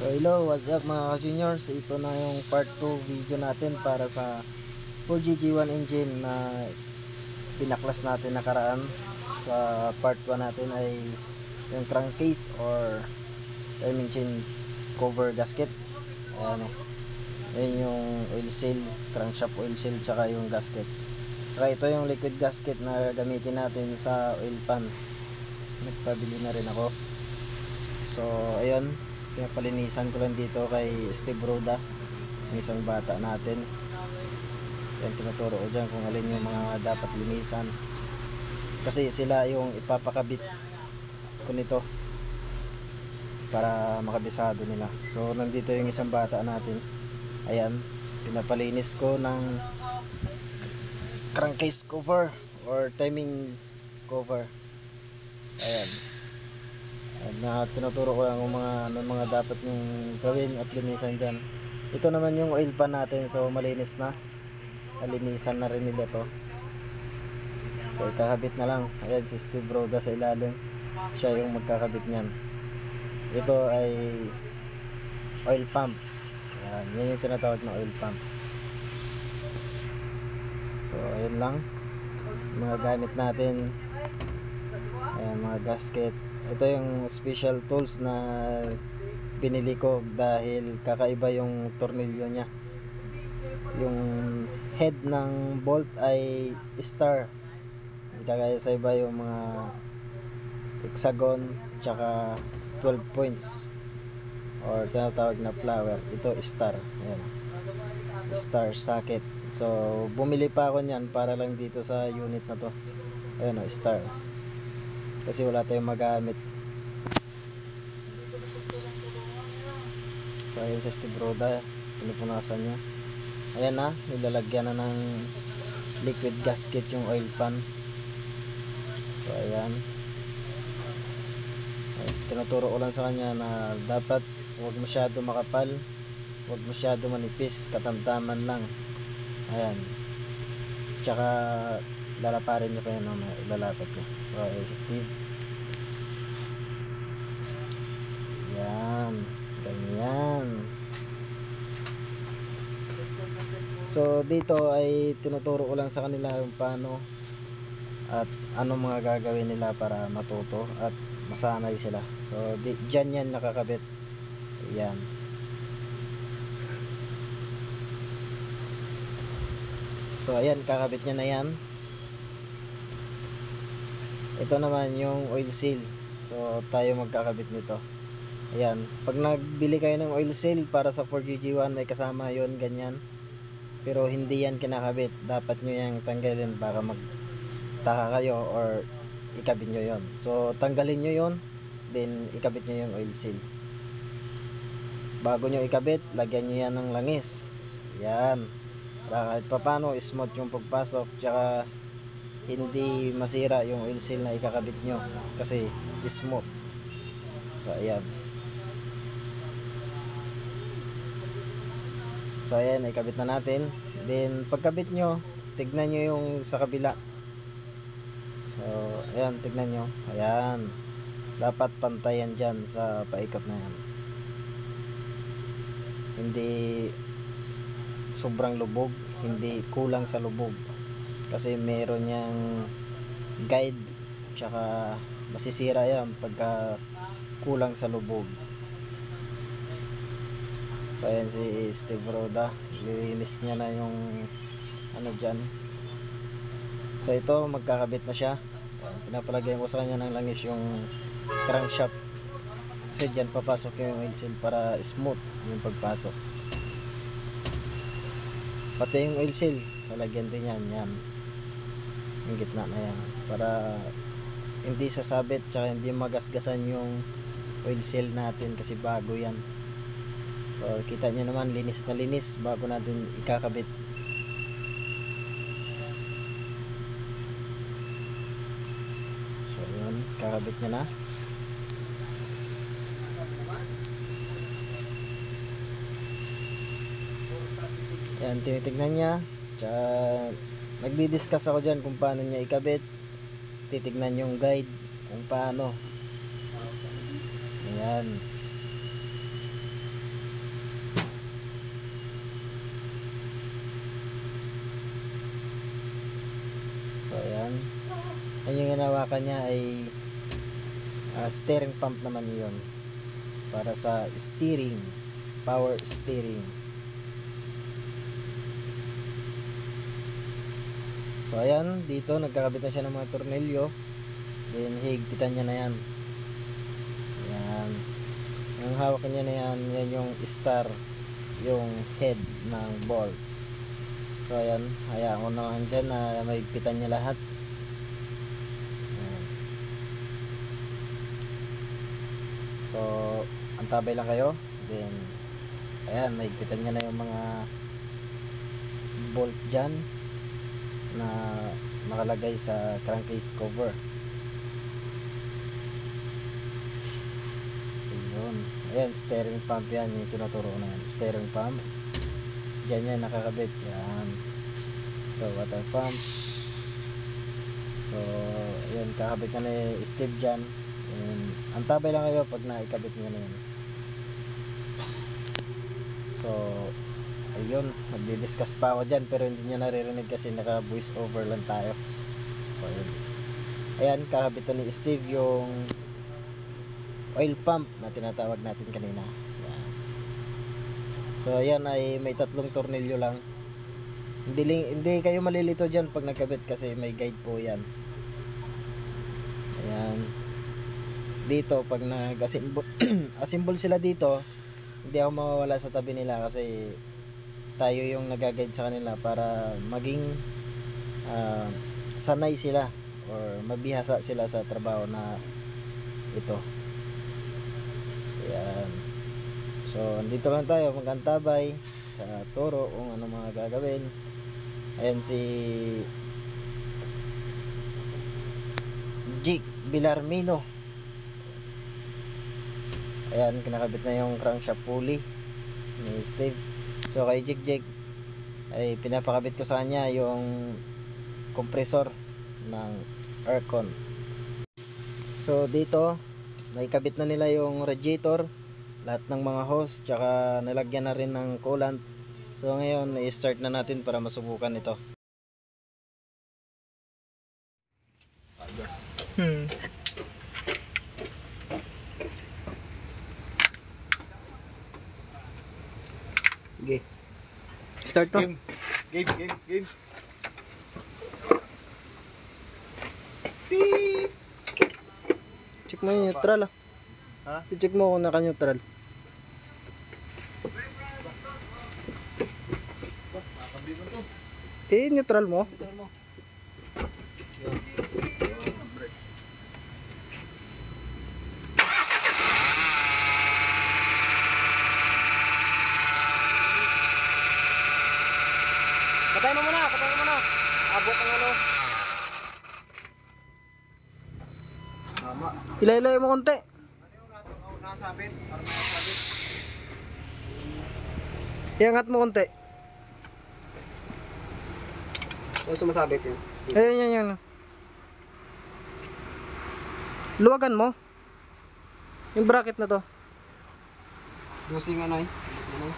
So hello, what's up mga ka-juniors? Ito na yung part 2 video natin para sa 4GG1 engine na pinaklas natin nakaraan. Sa part 1 natin ay yung crankcase or time engine cover gasket. Ayan o. Ayan yung oil seal, crankshaft oil seal, tsaka yung gasket. Saka ito yung liquid gasket na gamitin natin sa oil pan. Nagpabili na rin ako. So ayun, pinapalinisan ko lang dito kay Steve Roda, yung isang bata natin. Yan, tinuturo ko dyan kung alin yung mga dapat linisan, kasi sila yung ipapakabit ko nito para makabisado nila. So nandito yung isang bata natin. Ayan, pinapalinis ko ng crankcase cover or timing cover. Ayan, na tinuturo ko lang kung mga dapat yung gawin at linisan dyan. Ito naman yung oil pan natin, so malinis na, nalinisan na rin nila to. So ikakabit na lang. Ayan si Steve Roda sa ilalim, siya yung magkakabit nyan. Ito ay oil pump. Ayan, yan yung tinatawag na oil pump. So ayun lang mga gamit natin. Ayan, mga gasket. Ito yung special tools na binili ko dahil kakaiba yung tornilyo nya. Yung head ng bolt ay star, hindi kagaya sa iba yung mga hexagon tsaka 12 points or tinatawag na flower. Ito star. Ayan, star socket. So bumili pa ako nyan para lang dito sa unit na to. Ayan o, star, kasi wala tayong magamit. So ayun sa Steve Roda, pinupunasan niya. Ayan na, nilalagyan na ng liquid gasket yung oil pan. So ayan, tinuturo ko lang sa kanya na dapat huwag masyado makapal, huwag masyado manipis, katamtaman lang. Ayan, tsaka lalaparin niya pa yun, ilalapad niya. So ayun si Steve. Yan, ganyan. So dito ay tinuturo ko lang sa kanila yung paano at ano mga gagawin nila para matuto at masanay sila. So dyan yan nakakabit. Yan. So ayan, kakabit niya na yan. Ito naman yung oil seal. So tayo magkakabit nito. Ayan, pag nagbili kayo ng oil seal para sa 4GG1 may kasama yon, ganyan. Pero hindi yan kinakabit. Dapat nyo yung tanggalin, baka magtaka kayo or ikabit nyo yon. So tanggalin nyo yon, then ikabit nyo yung oil seal. Bago nyo ikabit, lagyan nyo yan ng langis. Yan, para kahit papano smooth yung pagpasok, tsaka hindi masira yung oil seal na ikakabit nyo kasi smooth. So ayan. So ayan, ikabit na natin. Then pagkabit nyo, tignan nyo yung sa kabila. So ayan, tignan nyo. Ayan, dapat pantayan dyan sa paikot na yan, hindi sobrang lubog, hindi kulang sa lubog, kasi meron yang guide, tsaka masisira yan pagka kulang sa lubog. So ayan si Steve Roda, lilinis niya na yung ano dyan. So ito, magkakabit na siya. Pinapalagyan ko sa kanya ng langis yung crankshaft, kasi dyan papasok yung oil seal para smooth yung pagpasok. Pati yung oil seal lalagyan din yan, yan yung gitna na yan, para hindi sasabit tsaka hindi magasgasan yung oil seal natin kasi bago yan. So kita nyo naman, linis na linis bago natin ikakabit. So yun, kakabit nyo na. Yan, tinitignan niya. Tsaka nagdi-discuss ako dyan kung paano niya ikabit. Titignan yung guide kung paano. Ayan. Yan yung hinawakan niya ay steering pump naman yun. Para sa steering, power steering. So ayan, dito nagkakabit na siya ng mga tornilyo. Then higpitan niya na yan. Ayan. Ang hawak niya na yan, yan yung star, yung head ng bolt. So ayan, hayaan ko naman dyan na mahigpitan niya lahat. Ayan. So antabay lang kayo. Then ayan, mahigpitan niya na yung mga bolt dyan na nakalagay sa crankcase cover. Ayun. Ayan, steering pump yan, yung tinuturo na yan. Steering pump. Diyan yan nakakabit. Yan. Ito, water pump. So, ayan, kakabit na ni Steve dyan. And, antabay lang kayo pag naikabit nyo na yan. So, ayun, magdi-discuss pa ako dyan pero hindi nyo naririnig kasi naka voice over lang tayo. So ayun, ayan, kakabitan ni Steve yung oil pump na tinatawag natin kanina. Ayan. So ayan ay may 3 tornilyo lang. Hindi kayo malilito dyan pag nagkabit kasi may guide po yan. Ayan, dito pag nag-assemble sila dito, hindi ako mawawala sa tabi nila kasi tayo yung nag-guide sa kanila para maging sanay sila or mabihasa sila sa trabaho na ito. Ayan. So andito lang tayo magantabay sa turo kung ano mga gagawin. Ayan si Jake Villarmino. Ayan, kinakabit na yung crankshaft pulley ni Steve. So kay Jake ay pinapakabit ko sa kanya yung compressor ng aircon. So dito naikabit na nila yung radiator, lahat ng mga hose, tsaka nalagyan na rin ng coolant. So ngayon i-start na natin para masubukan ito. Okay. Start to. Game. Beep. Check mo yung neutral ah. Ha? I-check mo kung naka-neutral. Neutral mo. Patay mo muna. Abot ang ano. Tama. Ilay mo konti. Nakasabit. Parang nakasabit. Iangat mo konti. Ano sumasabit yun? Yan. Luwagan mo. Yung bracket na to. Dosing ano eh? Ano?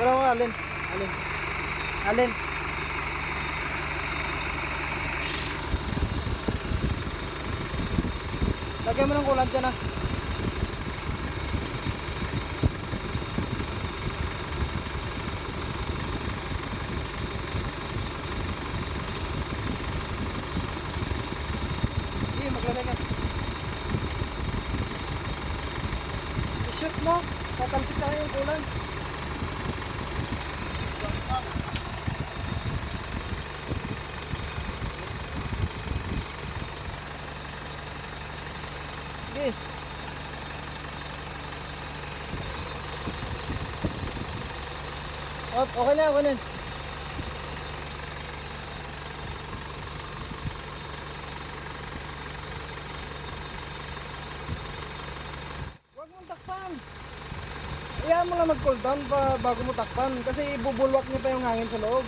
Pero alin? Lagyan mo ng kulant dyan ah. Sige, maglagay ka. I-shoot mo. Tatalsik na yung kulant. Sige. Okay na. Huwag mong takpan. Hayaan mo lang mag-cool down bago mo takpan kasi ibubulwak niya pa yung hangin sa loob.